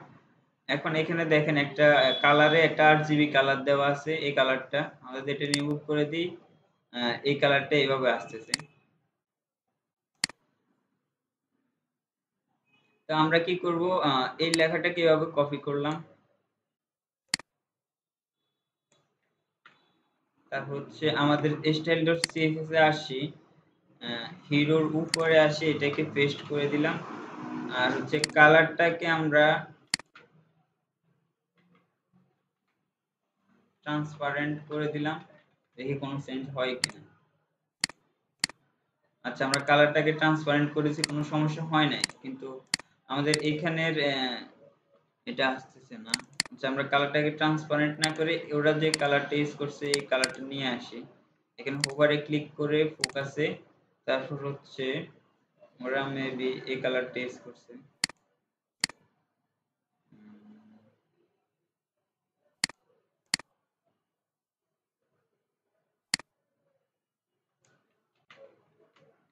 এখন এখানে দেখেন একটা কালারে একটা RGB কালার দেওয়া আছে, এই কালারটা আমরা এটা রিমুভ করে দিই, এই কালারটা এইভাবে আসতেছে। তো আমরা কি করব, এই লেখাটাকে এভাবে কপি করলাম, তারপর হচ্ছে আমাদের style.css এ আসি, হিরোর উপরে আসি, এটাকে পেস্ট করে দিলাম। আর হচ্ছে কালারটাকে আমরা ট্রান্সপারেন্ট করে দিলাম, দেখি কোনো চেঞ্জ হয় কিনা। আচ্ছা, আমরা কালারটাকে ট্রান্সপারেন্ট করেছি, কোনো সমস্যা হয় নাই, কিন্তু আমাদের এখানের এটা আসতেছে না। আচ্ছা, আমরা কালারটাকে ট্রান্সপারেন্ট না করে ওরা যে কালারটা ইউজ করছে এই কালারটা নিয়ে আসি। এখানে হোভারে ক্লিক করে ফোকাসে, তারপর হচ্ছে ওরা মেবি এই কালারটা ইউজ করছে।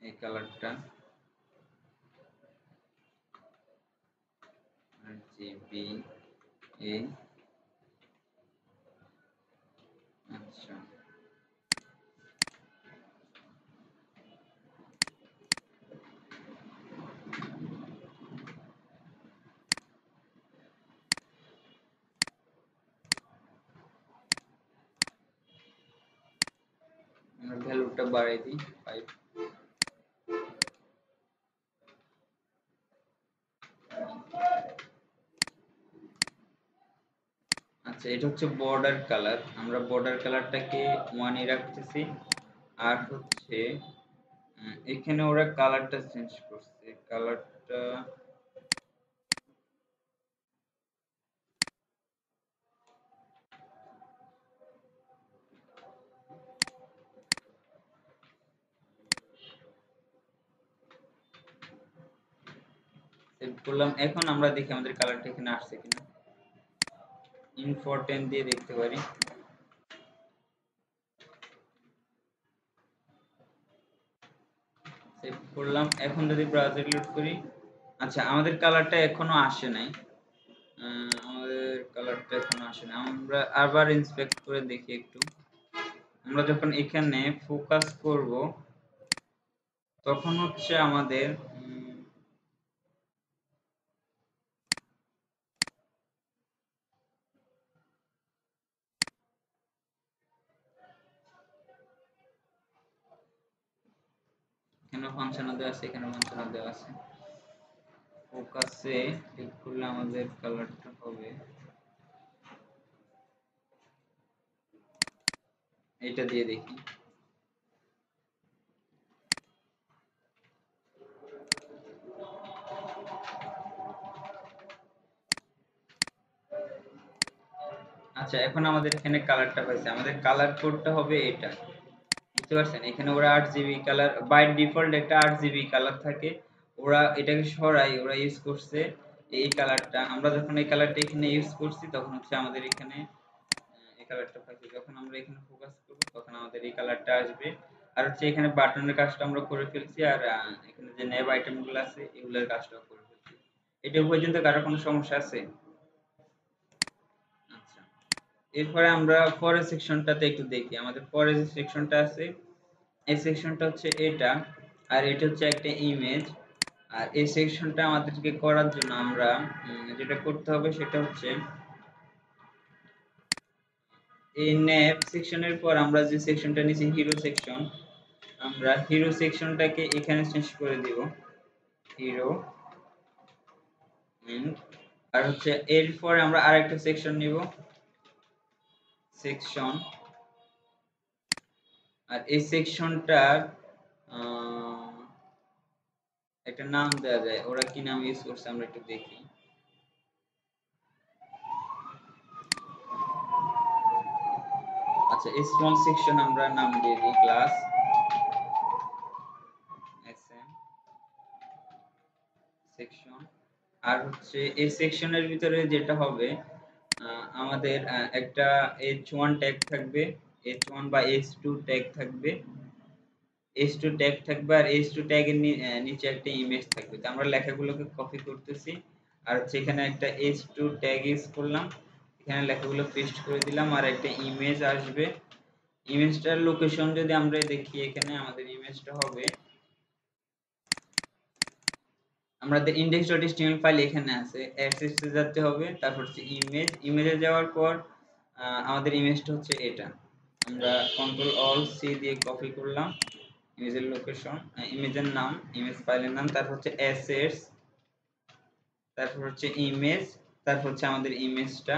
এই কালারটা RGB এ, আচ্ছা আমরা ভ্যালুটা বাড়াই দিই 5। আচ্ছা, এটা হচ্ছে বর্ডার কালার, আমরা বর্ডার কালারটাকে 1 এ রাখতেছি। আর হচ্ছে এখানে ওরা কালারটা চেঞ্জ করছে, কালারটা সেভ করলাম। এখন আমরা দেখি আমাদের কালারটা এখানে আসছে কিনা, ইম্পর্টেন্ট দিয়ে দেখতে পারি। সেভ করলাম, এখন যদি ব্রাউজার লোড করি, আচ্ছা আমাদের কালারটা এখনো আসে নাই, আমাদের কালারটা এখনো আসে না। আমরা আবার ইন্সপেক্ট করে দেখি একটু। আমরা যখন এখানে ফোকাস করব তখন হচ্ছে আমাদের এখানে ফাংশনও দেওয়া আছে, এখানে ফাংশনও দেওয়া আছে। ফোকাসে ক্লিক করলে আমাদের কালারটা হবে এটা দিয়ে দেখি। আচ্ছা, এখন আমাদের এখানে কালারটা পাইছে, আমাদের কালার কোডটা হবে এটা, বুঝতে পারছেন? এখানে ওরা 8 জিবি কালার বাই ডিফল্ট একটা 8 জিবি কালার থাকে, ওরা এটাকে সরাই ওরা ইউজ করছে এই কালারটা। আমরা যখন এই কালারটা এখানে ইউজ করছি তখন হচ্ছে আমাদের এখানে এই কালারটা পাইছি। যখন আমরা এখানে ফোকাস করব তখন আমাদের এই কালারটা আসবে। আর হচ্ছে এখানে বাটনের কাজটা আমরা করে ফেলছি, আর এখানে যে নেব আইটেমগুলো আছে এগুলোর কাজটাও করে ফেলছি। এটা পর্যন্ত কারো কোনো সমস্যা আছে? আচ্ছা, এরপরে আমরা পরের সেকশনটাতে একটু দেখি। আমাদের পরের যে সেকশনটা আছে এই সেকশনটা হচ্ছে এটা, আর এটা হচ্ছে একটা ইমেজ। আর এই সেকশনটা আমাদেরকে করার জন্য আমরা যেটা করতে হবে সেটা হচ্ছে এই নেভ সেকশনের পর আমরা যে সেকশনটা নিয়েছি হিরো সেকশন, আমরা হিরো সেকশনটাকে এখানে চেঞ্জ করে দিব হিরো। আর হচ্ছে এরপরে আমরা আরেকটা সেকশন নিব সেকশন, আর এই সেকশনটার একটা নাম দেওয়া যায়, ওরা কি নাম ইউজ করছে আমরা একটু দেখি। আচ্ছা, স্মল সেকশন আমরা নাম দিয়ে দিই ক্লাস এসএম সেকশন। আর হচ্ছে এই সেকশনের ভিতরে যেটা হবে আমাদের একটা h1 ট্যাগ থাকবে, h1 বা h2 ট্যাগ থাকবে, h2 ট্যাগ থাকবে, আর h2 ট্যাগের নিচে একটা ইমেজ থাকবে। তো আমরা লেখাগুলোকে কপি করতেছি, আর হচ্ছে এখানে একটা h2 ট্যাগ ইউজ করলাম, এখানে লেখাগুলো পেস্ট করে দিলাম, আর একটা ইমেজ আসবে। ইমেজটার লোকেশন যদি আমরা দেখি এখানে আমাদের ইমেজটা হবে আমাদের index.html ফাইল এখানে আছে, অ্যাক্সেস এ যেতে হবে, তারপর হচ্ছে ইমেজে যাওয়ার পর আমাদের ইমেজটা হচ্ছে এটা। আমরা কন্ট্রোল অল সি দিয়ে কপি করলাম ইমেজের লোকেশন, ইমেজের নাম, ইমেজ ফাইলের নাম, তারপর হচ্ছে অ্যাসেটস, তারপর হচ্ছে ইমেজ, তারপর হচ্ছে আমাদের ইমেজটা।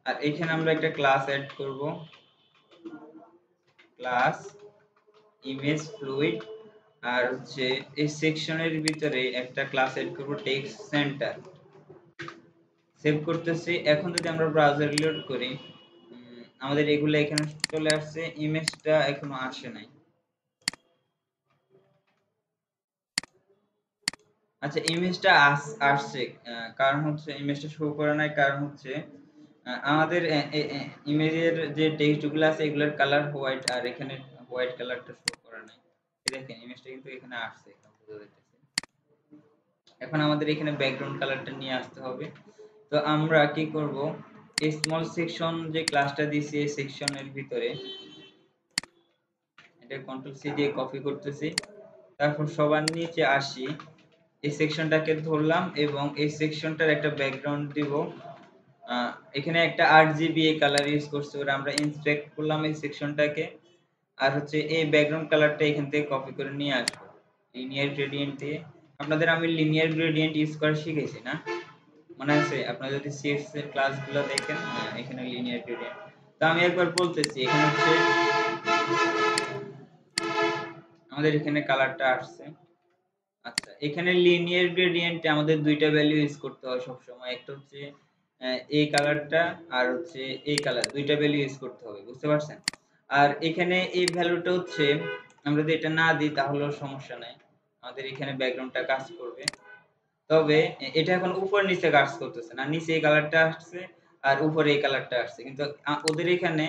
আর এখানে আমরা একটা ক্লাস অ্যাড করব, ক্লাস ইমেজ ফ্লুইড। আর হচ্ছে এই সেকশনের ভিতরে একটা ক্লাস এড করব টেক্সট সেন্টার। সেভ করতেছি। এখন যদি আমরা ব্রাউজার রিলোড করি আমাদের এগুলো এখানে চলে আসছে, ইমেজটা এখনো আসে নাই। আচ্ছা, ইমেজটা আসছে, কারণ হচ্ছে ইমেজটা শো করে নাই, কারণ হচ্ছে আমাদের ইমেজের যে টেক্সটগুলো আছে এগুলোর কালার হোয়াইট, আর এখানে হোয়াইট কালারটা শো করে নাই। দেখেন ইমেজটা কিন্তু এখানে আসছে, এখানে বোঝা যাচ্ছে। এখন আমাদের এখানে ব্যাকগ্রাউন্ড কালারটা নিয়ে আসতে হবে। তো আমরা কি করব, এই স্মল সেকশন যে ক্লাসটা দিয়েছি এই সেকশনের ভিতরে এটা কন্ট্রোল সি দিয়ে কপি করতেছি, তারপর সবার নিচে আসি, এই সেকশনটাকে ধরলাম এবং এই সেকশনটার একটা ব্যাকগ্রাউন্ড দিব। এখানে একটা 8 জিবি কালার ইউজ করছে ওরা, আমরা ইন্সপেক্ট করলাম এই সেকশনটাকে। আর হচ্ছে এই ব্যাকগ্রাউন্ড কালারটা এখান থেকে কপি করে নিয়ে আসবো লিনিয়ার গ্রেডিয়েন্ট দিয়ে। আপনাদের আমি লিনিয়ার গ্রেডিয়েন্ট ইউজ করা শিখেছি না, মনে আছে? আপনারা যদি সিএস এর ক্লাসগুলো দেখেন এখানে লিনিয়ার গ্রেডিয়েন্ট। তো আমি একবার বলতেছি, এখানে হচ্ছে আমাদের এখানে কালারটা আসছে। আচ্ছা, এখানে লিনিয়ার গ্রেডিয়েন্টে আমাদের দুইটা ভ্যালু ইউজ করতে হয় সব সময়, একটা হচ্ছে এই কালারটা আর হচ্ছে এই কালার, দুইটা ভ্যালু ইউজ করতে হবে, বুঝতে পারছেন? আর এখানে এই ভ্যালুটা হচ্ছে আমরা যদি এটা না দিই তাহলেও সমস্যা নাই, আমাদের এখানে ব্যাকগ্রাউন্ডটা কাজ করবে। তবে এটা এখন উপর নিচে কাজ করতেছে না, নিচে এই কালারটা আসছে আর উপরে এই কালারটা আসছে, কিন্তু ওদের এখানে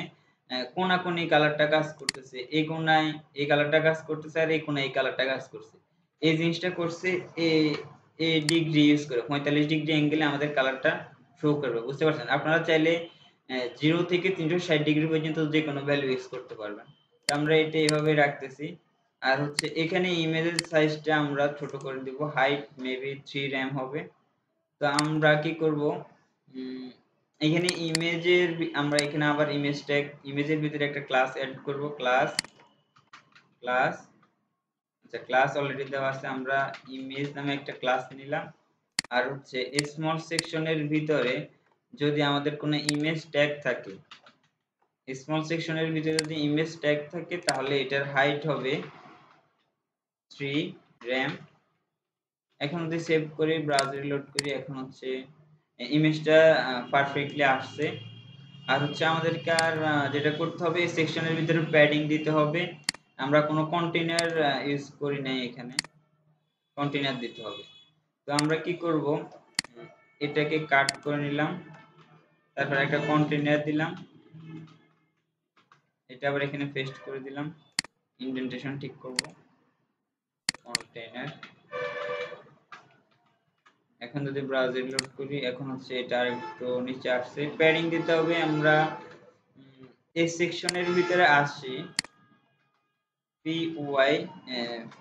কোনাকুনি কালারটা কাজ করতেছে, এই কোনায় এই কালারটা কাজ করতেছে আর এই কোনায় এই কালারটা কাজ করছে। এই জিনিসটা করছে এই ডিগ্রি ইউজ করে 45 ডিগ্রি অ্যাঙ্গেলে আমাদের কালারটা শো করবে, বুঝতে পারছেন? আপনারা চাইলে 0 থেকে 360 ডিগ্রি পর্যন্ত যে কোনো ভ্যালু ইউজ করতে পারবেন। তো আমরা এটা এইভাবে রাখতেছি। আর হচ্ছে এখানে ইমেজের সাইজটা আমরা ছোট করে দিব, হাইট মেবি 3 RAM হবে। তো আমরা কি করব, এখানে ইমেজের আমরা এখানে আবার ইমেজ ট্যাগ, ইমেজের ভিতরে একটা ক্লাস অ্যাড করব, ক্লাস। আচ্ছা, ক্লাস অলরেডি দেওয়া আছে, আমরা ইমেজ নামে একটা ক্লাস নিলাম। আর হচ্ছে স্মল সেকশনের ভিতরে যদি আমাদের কোনো ইমেজ ট্যাগ থাকে, স্মল সেকশনের ভিতরে যদি ইমেজ ট্যাগ থাকে তাহলে এটার হাইট হবে 3 র্যাম। এখন যদি সেভ করে ব্রাউজার লোড করি, এখন হচ্ছে ইমেজটা পারফেক্টলি আসছে। আর হচ্ছে আমাদেরকে আর যেটা করতে হবে, এই সেকশনের ভিতরে প্যাডিং দিতে হবে। আমরা কোনো কন্টেইনার ইউজ করি নাই, এখানে কন্টেইনার দিতে হবে। তো আমরা কি করব, এটাকে কাট করে নিলাম, তারপর একটা কন্টেইনার দিলাম, এটা আবার এখানে পেস্ট করে দিলাম, ইনডেন্টেশন ঠিক করব, কন্টেইনার। এখন যদি ব্রাউজার লোড করি, এখন হচ্ছে এটা আরেকটু নিচে আসছে, প্যাডিং দিতে হবে। আমরা এই সেকশনের ভিতরে আসি, PY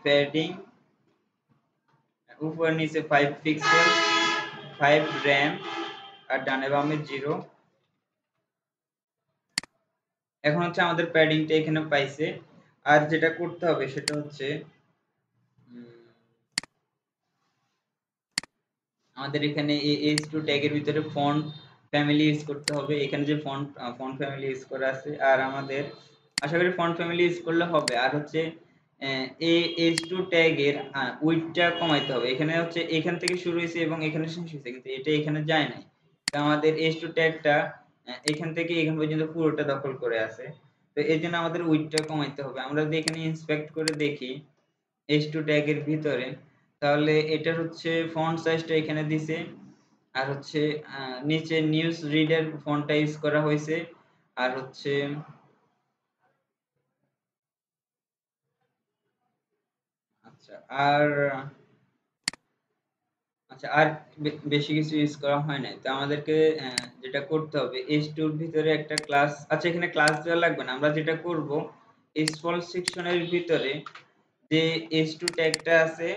প্যাডিং উপর নিচে 5 পিক্সেল, 5 র্যাম, আর ডানে বামে 0। এখন হচ্ছে আমাদের প্যাডিংটা এখানে পাইছে। আর যেটা করতে হবে সেটা হচ্ছে আমাদের এখানে H2 ট্যাগের ভিতরে ফন্ট ফ্যামিলি ইউজ করতে হবে। এখানে যে ফন্ট ফ্যামিলি ইউজ করা আছে, আর আমাদের আশা করি ফন্ট ফ্যামিলি ইউজ করলে হবে। আর হচ্ছে এই H2 ট্যাগের উইডথটা কমাইতে হবে। এখানে হচ্ছে এখান থেকে শুরু হয়েছে এবং এখানে শেষ হয়েছে, কিন্তু এটা এখানে যায় নাই। তো আমাদের H2 ট্যাগটা এখান থেকে এখান পর্যন্ত পুরোটা দখল করে আছে। তো এই জন্য আমাদের উইডথটা কমাইতে হবে। আমরা যদি এখানে ইন্সপেক্ট করে দেখি H2 ট্যাগের ভিতরে, তাহলে এটার হচ্ছে ফন্ট সাইজটা এখানে দিছে, আর হচ্ছে নিচে নিউজ রিডার ফন্টটা ইউজ করা হয়েছে। আর হচ্ছে আচ্ছা আর আচ্ছা আর বেশি কিছু ইউজ করা হয় নাই। তো আমাদেরকে যেটা করতে হবে, H2 এর ভিতরে একটা ক্লাস, আচ্ছা এখানে ক্লাস দেওয়া লাগবে না। আমরা যেটা করব, স্মল সেকশনের ভিতরে যে H2 ট্যাগটা আছে,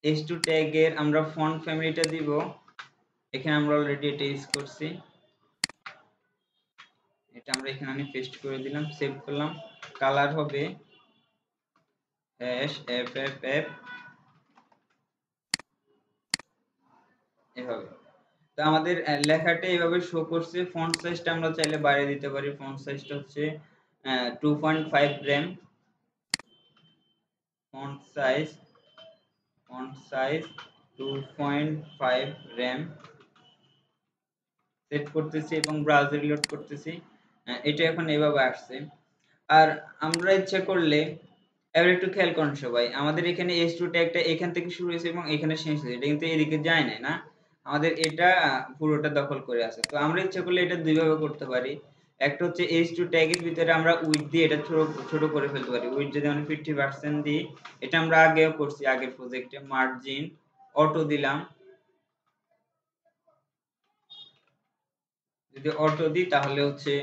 H2 ট্যাগের আমরা ফন্ট ফ্যামিলিটা দিব। এখানে আমরা অলরেডি এটা ইউজ করছি, এটা আমরা এখানে আমি পেস্ট করে দিলাম, সেভ করলাম। কালার হবে #FFF এভাবে। তো আমাদের লেখাটা এইভাবে শো করছে। ফন্ট সাইজটা আমরা চাইলে বাড়িয়ে দিতে পারি। ফন্ট সাইজটা হচ্ছে 2.5 RAM. Font size 2.5 RAM set করতেছি এবং ব্রাউজার রিলোড করতেছি। এটা এখন এভাবে আসছে। আর আমরা ইচ্ছা করলে এবার একটু খেয়াল করুন সবাই, আমাদের এখানে H2 ট্যাগটা এখান থেকে শুরু হয়েছে এবং এখানে শেষ হয়েছে, এটা কিন্তু এদিকে যায় না, না আমাদের এটা পুরোটা দখল করে আছে। তো আমরা ইচ্ছা করলে এটা দুই ভাবে করতে পারি। একটা হচ্ছে H2 ট্যাগের ভিতরে আমরা উইডথ দিয়ে এটা ছোট ছোট করে ফেলতে পারি। উইডথ যদি আমরা 50% দিই, এটা আমরা আগেও করছি, আগের প্রজেক্টে। মার্জিন অটো দিলাম, যদি অটো দিই তাহলে হচ্ছে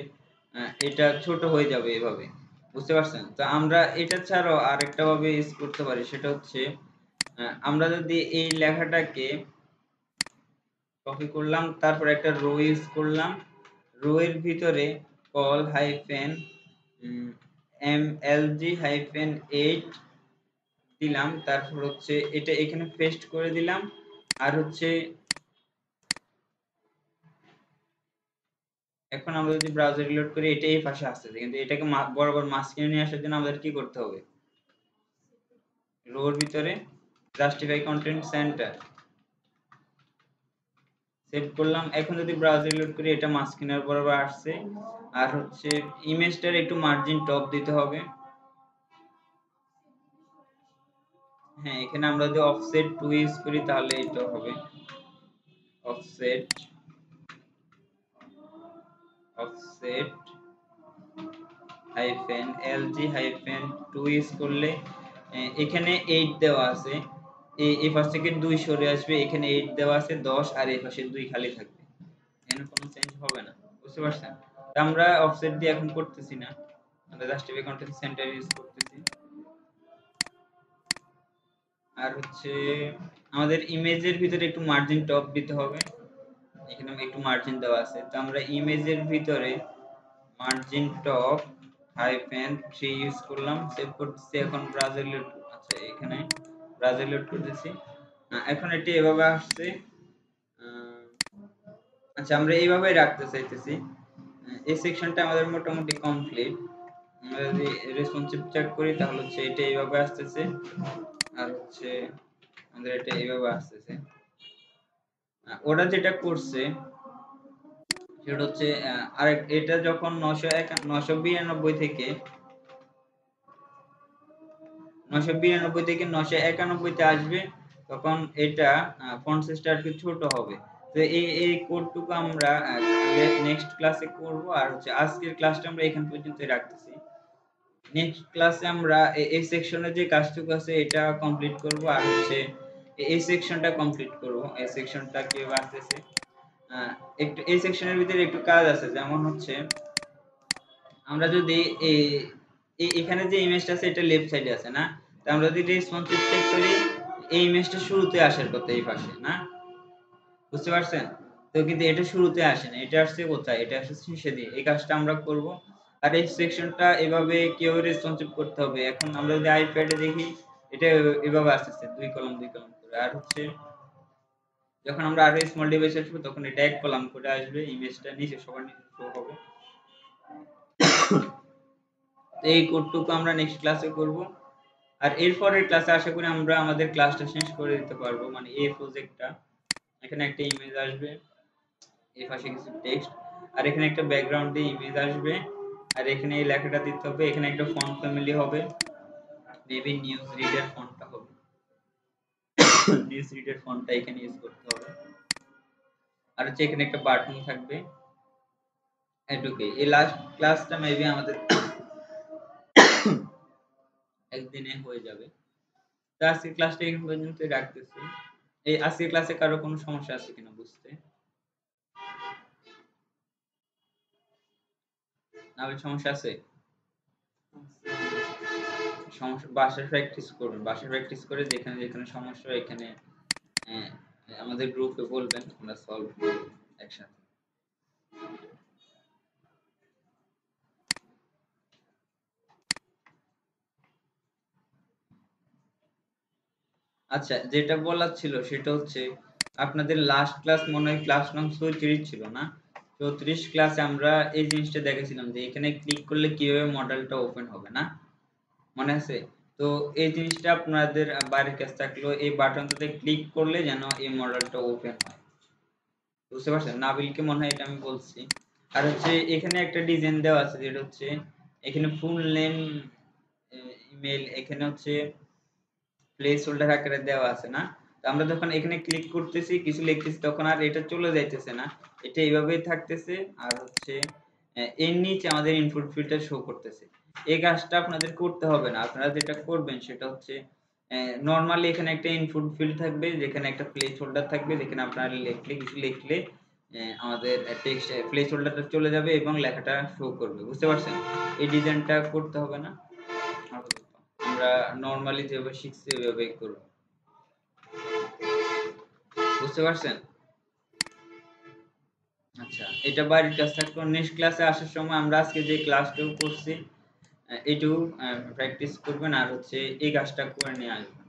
এটা ছোট হয়ে যাবে এভাবে, বুঝতে পারছেন? তো আমরা এটা ছাড়াও আরেকটা ভাবে ইউজ করতে পারি, সেটা হচ্ছে আমরা যদি এই লেখাটাকে কপি করলাম, তারপর একটা রো ইউজ করলাম, রো এর ভিতরে কল হাইফেন MLG-8 দিলাম, তারপর হচ্ছে এটা এখানে পেস্ট করে দিলাম। আর হচ্ছে এখন আমরা যদি ব্রাউজার রিলোড করি, এটা এই পাশে আসতেছে, কিন্তু এটাকে বরাবর মাঝখানে নিয়ে আসার জন্য আমাদের কি করতে হবে, রোর ভিতরে জাস্টিফাই কন্টেন্ট সেন্টার সেভ করলাম। এখন যদি ব্রাউজার রিলোড করি, এটা মাঝখানে বরাবর আসছে। আর হচ্ছে ইমেজটার একটু মার্জিন টপ দিতে হবে। হ্যাঁ, এখানে আমরা যদি অফসেট 2 ইউজ করি তাহলে এটা হবে অফসেট -LG-2 ইউজ করলে এখানে 8 দেওয়া আছে, এই পাশ থেকে 2 সরে আসবে, এখানে 8 দেওয়া আছে 10, আর এই পাশে 2 খালি থাকবে, এখানে কোনো চেঞ্জ হবে না, বুঝতে পারছেন? আমরা অফসেট দিয়ে এখন করতেছি না, আমরা জাস্টিফাই কন্টেন্ট সেন্টার ইউজ করতেছি। আর হচ্ছে আমাদের ইমেজের ভিতরে একটু মার্জিন টপ দিতে হবে, এখানে একটু মার্জিন দেওয়া আছে। তো আমরা ইমেজের ভিতরে মার্জিন টপ -3 ইউজ করলাম, সেভ করতেছি। এখন ব্রাউজার লোড, আচ্ছা এখানে ব্রাউজার লোড করতেছি। এখন এটি এভাবে আসছে। আচ্ছা আমরা এইভাবেই রাখতে চাইতেছি। এই সেকশনটা আমাদের মোটামুটি কমপ্লিট। আমরা যদি রেসপন্সিভ চেক করি তাহলে হচ্ছে এটা এইভাবে আসতেছে, আর হচ্ছে আমাদের এটা এইভাবে আসতেছে। ওরা যেটা করছে সেটা হচ্ছে আরেক এটা যখন 992 থেকে 991 তে আসবে, তখন এটা ফন্ট সাইজটা একটু ছোট হবে। তো এই কোডটুকু আমরা নেক্সট ক্লাসে করব, আর হচ্ছে আজকের ক্লাসটা আমরা এখান পর্যন্তই রাখতেছি। নেক্সট ক্লাসে আমরা এই সেকশনে যে কাজটুকু আছে এটা কমপ্লিট করব, আর হচ্ছে এই সেকশনটা কমপ্লিট করব। এই সেকশনটা কিভাবে আসতেছে একটু এই সেকশনের ভিতরে একটু কাজ আছে, যেমন হচ্ছে আমরা যদি এখানে যে ইমেজটা আছে এটা লেফট সাইডে আছে না, তো আমরা যদি রেসপন্সিভ চেক করি এই ইমেজটা শুরুতে আসার কথা এই পাশে না, বুঝতে পারছেন? তো কিন্তু এটা শুরুতে আসে না, এটা আসছে কোথায়, এটা আসছে শেষে দিয়ে। এই কাজটা আমরা করব। আর এই সেকশনটা এভাবে কিভাবে রেসপন্সিভ করতে হবে, এখন আমরা যদি আইপ্যাডে দেখি এটা এভাবে আসতেছে 2 কলাম 2 কলাম করে। আর হচ্ছে যখন আমরা আরো স্মল ডিভাইস আসবো তখন এটা 1 কলাম করে আসবে, ইমেজটা নিচে সবার নিচে শো হবে। এই কোডটুকু আমরা নেক্সট ক্লাসে করব। আর এরপরের ক্লাসে আশা করি আমরা আমাদের ক্লাসটা শেষ করে দিতে পারবো, মানে এই প্রজেক্টটা। এখানে একটা ইমেজ আসবে, এই পাশে কিছু টেক্সট, আর এখানে একটা ব্যাকগ্রাউন্ড দিয়ে ইমেজ আসবে, আর এখানে এই লেখাটা দিতে হবে। এখানে একটা ফন্ট ফ্যামিলি হবে, মেবি নিউজ রিডার ফন্টটা হবে। নিউজ রিডার ফন্টটা এখানে ইউজ করতে হবে। আর হচ্ছে এখানে একটা বাটন থাকবে, এটুকুই। এই লাস্ট ক্লাসটা মেবি আমাদের একদিনে হয়ে যাবে। তো আজকের ক্লাসটা এখান পর্যন্ত রাখতেছি। এই আজকের ক্লাসে কারো কোনো সমস্যা আছে কিনা বুঝতে? না সমস্যা আছে? সমস্যা বাসায় প্র্যাকটিস করবেন, বাসায় প্র্যাকটিস করে যেখানে যেখানে সমস্যা এখানে আমাদের গ্রুপে বলবেন, আমরা সলভ করব একসাথে। আচ্ছা, যেটা বলার ছিল সেটা হচ্ছে আপনাদের লাস্ট ক্লাস মনে হয় ক্লাস নং 34 ছিল না? 34 ক্লাসে আমরা এই জিনিসটা দেখেছিলাম যে এখানে ক্লিক করলে কিভাবে মডেলটা ওপেন হবে না, মনে আছে? তো এই জিনিসটা আপনাদের বাইরের কাছে থাকলো, এই বাটনটাতে ক্লিক করলে যেন এই মডেলটা ওপেন হয়, বুঝতে পারছেন? নাবিলকে মনে হয় এটা আমি বলছি। আর হচ্ছে এখানে একটা ডিজাইন দেওয়া আছে যেটা হচ্ছে এখানে ফুল নেম, ইমেল, এখানে হচ্ছে প্লেস হোল্ডার আকারে দেওয়া আছে না? তো আমরা যখন এখানে ক্লিক করতেছি কিছু লিখতেছি তখন আর এটা চলে যাইতেছে না, এটা এইভাবেই থাকতেছে। আর হচ্ছে এর নিচে আমাদের ইনপুট ফিল্ডটা শো করতেছে। এই কাজটা আপনাদের করতে হবে না, আপনারা যেটা করবেন সেটা হচ্ছে নরমালি এখানে একটা ইনপুট ফিল্ড থাকবে, যেখানে একটা প্লেস হোল্ডার থাকবে, যেখানে আপনারা লিখলে কিছু লিখলে আমাদের টেক্সট প্লেস হোল্ডারটা চলে যাবে এবং লেখাটা শো করবে, বুঝতে পারছেন? এই ডিজাইনটা করতে হবে না, আমরা নরমালি যেভাবে শিখছি ওইভাবেই করব, বুঝতে পারছেন? আচ্ছা, এটা বাড়ির কাজ থাকলো। নেক্সট ক্লাসে আসার সময় আমরা আজকে যে ক্লাসটুকু করছি এইটুকু প্র্যাকটিস করবেন, আর হচ্ছে এই কাজটা করে নিয়ে আসবেন।